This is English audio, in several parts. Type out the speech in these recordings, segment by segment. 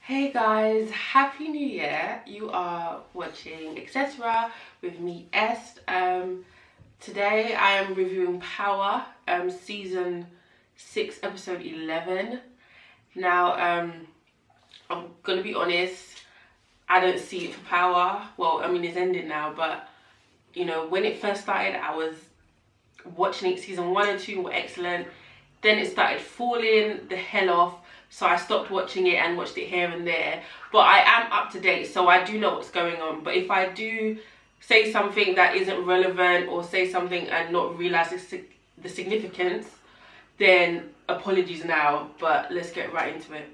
Hey guys, happy new year. You are watching Etcetera with me, Est. Today I am reviewing Power, season 6, episode 11. Now, I'm gonna be honest, I don't see it for Power. Well, I mean, it's ended now, but you know, when it first started, I was watching it. Season 1 and 2 were excellent. Then it started falling the hell off. So I stopped watching it and watched it here and there. But I am up to date, so I do know what's going on. But if I do say something that isn't relevant or say something and not realise the significance, then apologies now. But let's get right into it.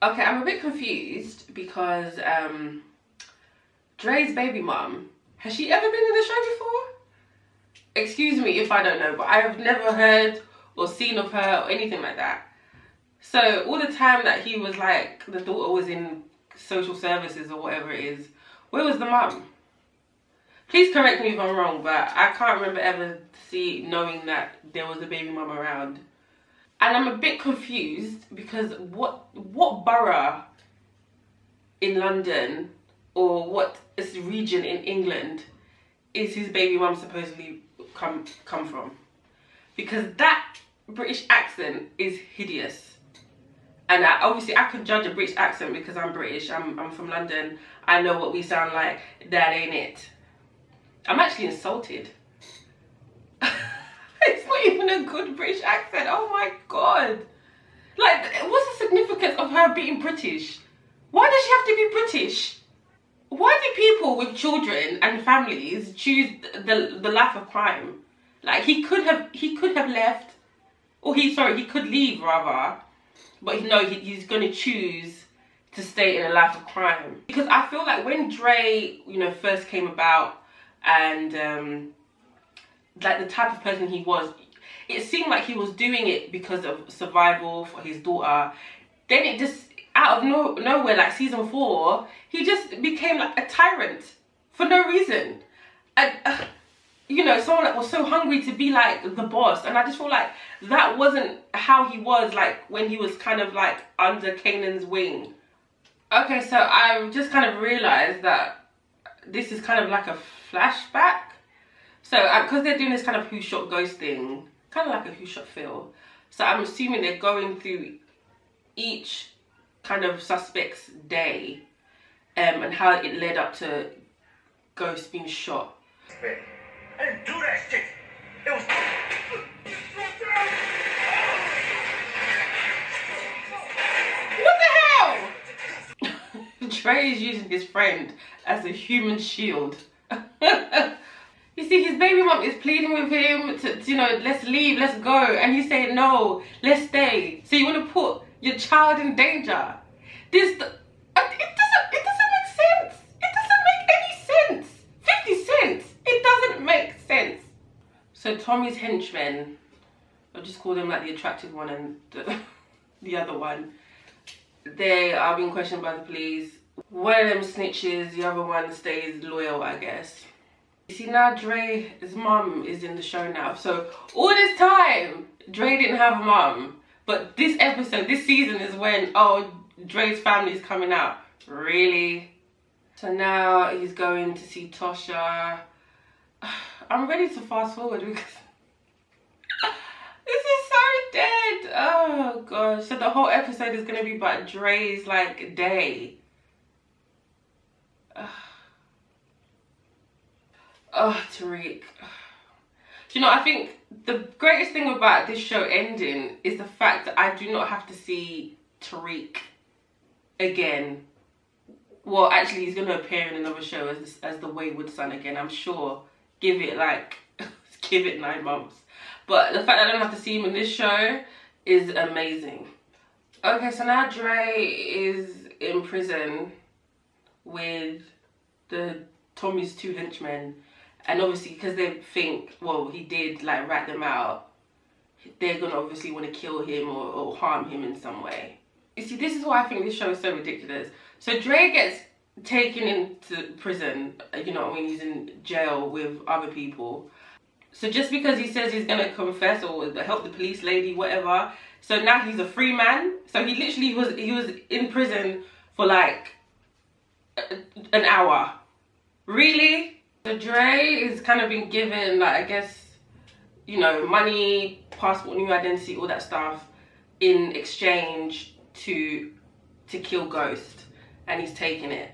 Okay, I'm a bit confused because Dre's baby mum, has she ever been in the show before? Excuse me if I don't know, but I have never heard or seen of her or anything like that. So all the time that he was like, the daughter was in social services or whatever it is, where was the mum? Please correct me if I'm wrong, but I can't remember ever knowing that there was a baby mum around. And I'm a bit confused because what borough in London or what region in England is his baby mum supposedly come from? Because that British accent is hideous. And obviously I could judge a British accent because I'm British, I'm from London. I know what we sound like, that ain't it. I'm actually insulted. It's not even a good British accent, oh my God. Like, what's the significance of her being British? Why does she have to be British? Why do people with children and families choose the life of crime? Like, he could have left, or he could leave rather. But no, he's going to choose to stay in a life of crime. Because I feel like when Dre, you know, first came about and like the type of person he was, it seemed like he was doing it because of survival for his daughter. Then it just, out of nowhere, like season 4, he just became like a tyrant for no reason. And you know, someone that was so hungry to be like the boss, and I just feel like that wasn't how he was like when he was kind of like under Kanan's wing. Okay, so I've just kind of realized that this is kind of like a flashback. So because they're doing this kind of who shot ghost thing, kind of like a who shot feel, so I'm assuming they're going through each kind of suspect's day and how it led up to Ghost being shot. I didn't do that shit. It was... What the hell? Dre is using his friend as a human shield. You see, his baby mom is pleading with him to, you know, let's leave, let's go. And he's saying, no, let's stay. So you want to put your child in danger. It doesn't make sense. It doesn't make any sense. 50 cents. It doesn't make sense. So Tommy's henchmen, I'll just call them like the attractive one and the other one, they are being questioned by the police. One of them snitches, the other one stays loyal, I guess. You see, now Dre's mum is in the show now. So all this time, Dre didn't have a mum. But this episode, this season is when, oh, Dre's family is coming out. Really? So now he's going to see Tosha. I'm ready to fast forward because this is so dead. Oh gosh. So the whole episode is gonna be about Dre's like day. Oh, Tariq. Do you know, I think the greatest thing about this show ending is the fact that I do not have to see Tariq again. Well, actually, he's going to appear in another show as the Wayward Son again, I'm sure. Give it 9 months. But the fact that I don't have to see him in this show is amazing. Okay, so now Dre is in prison with Tommy's 2 henchmen. And obviously, because they think, well, he did like rat them out, they're going to obviously want to kill him or harm him in some way. You see, this is why I think this show is so ridiculous. So Dre gets taken into prison, you know what I mean, he's in jail with other people. So just because he says he's gonna confess or help the police lady, whatever, so now he's a free man. So he literally was in prison for like an hour. Really? So Dre is kind of been given, like, I guess, you know, money, passport, new identity, all that stuff in exchange to kill Ghost, and he's taking it.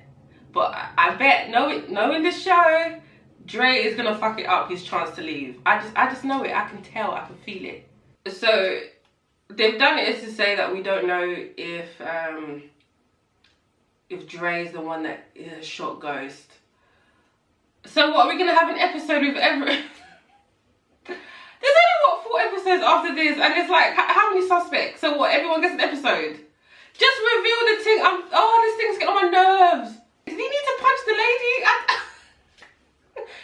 But I bet, knowing this show, Dre is gonna fuck it up his chance to leave. I just know it. I can tell. I can feel it. So they've done it is to say that we don't know if Dre is the one that shot Ghost. So what, are we gonna have an episode with every? There's only what 4 episodes after this, and it's like how many suspects? So what? Everyone gets an episode. Just reveal the thing. Oh, this thing's getting on my nerves. Did he need to punch the lady?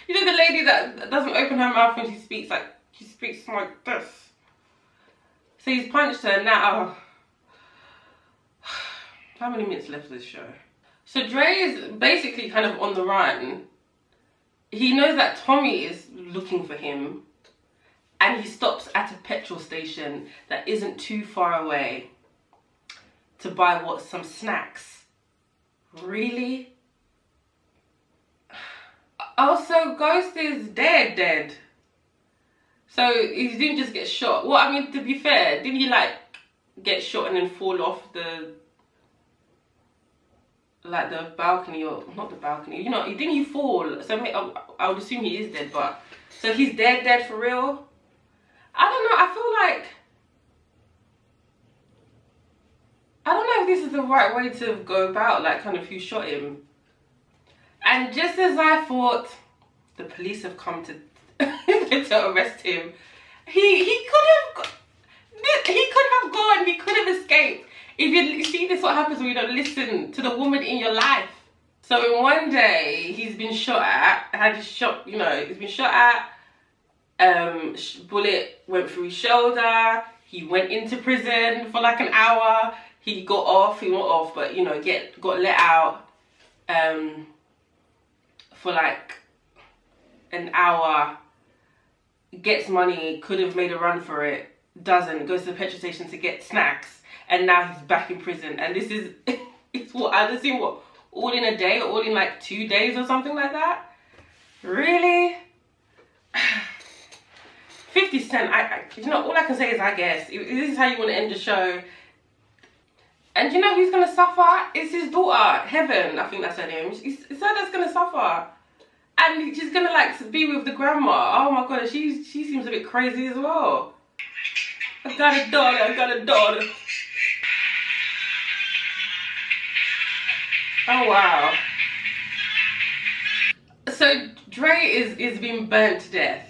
You know, the lady that doesn't open her mouth when she speaks like this. So he's punched her now. How many minutes left of this show? So Dre is basically kind of on the run. He knows that Tommy is looking for him, and he stops at a petrol station that isn't too far away to buy some snacks. Really? Also, Ghost is dead. So he didn't just get shot. Well, I mean, to be fair, didn't he like get shot and then fall off the balcony, or not the balcony? You know, didn't he fall? So I would assume he is dead, but so he's dead for real. I don't know. I don't know if this is the right way to go about, like, kind of who shot him. And just as I thought the police have come to arrest him, he could have gone, he could have escaped. If you see, this what happens when you don't listen to the woman in your life. So in one day, he's been shot at, he's been shot at, bullet went through his shoulder, he went into prison for like an hour, he went off, but you know, got let out for like an hour, gets money, could have made a run for it, doesn't, goes to the petrol station to get snacks, and now he's back in prison. And this is, it's what, I've seen, what, all in a day, or all in like 2 days or something like that? Really? 50 Cent, you know, all I can say is I guess. If this is how you want to end the show. And you know who's going to suffer? It's his daughter, Heaven, I think that's her name. It's her that's going to suffer. And she's going to like be with the grandma. Oh my god, she seems a bit crazy as well. I got a daughter. Oh wow. So Dre is being burnt to death.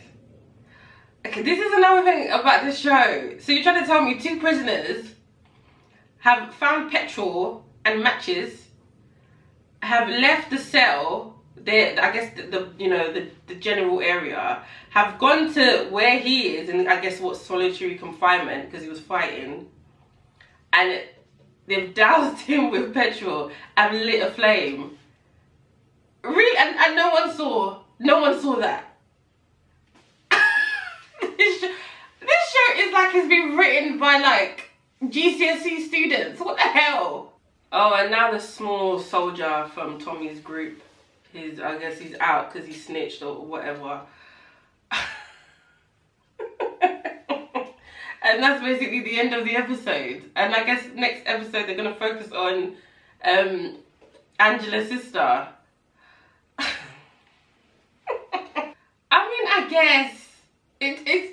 Okay, this is another thing about this show. So you're trying to tell me 2 prisoners have found petrol and matches, have left the cell, I guess the general area, have gone to where he is, and I guess what, solitary confinement because he was fighting, and they've doused him with petrol and lit a flame. Really? And no one saw that. This show is like it's been written by like GCSE students. What the hell? Oh, and now the small soldier from Tommy's group, I guess he's out because he snitched or whatever. And that's basically the end of the episode. And I guess next episode they're gonna focus on Angela's sister. I mean, I guess it's.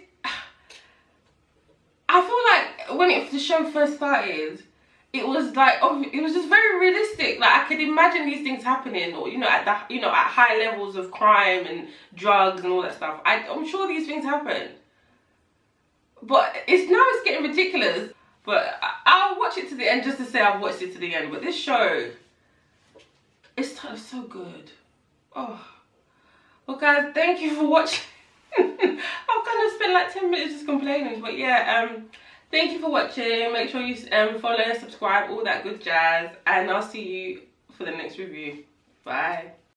I feel like when the show first started, it was like, it was just very realistic. Like I could imagine these things happening, or at high levels of crime and drugs and all that stuff. I'm sure these things happen, but it's getting ridiculous. But I'll watch it to the end just to say I've watched it to the end. But this show, it's so good. Oh, well, guys, thank you for watching. I've kind of spent like 10 minutes just complaining, but yeah, thank you for watching. Make sure you follow, subscribe, all that good jazz, and I'll see you for the next review. Bye.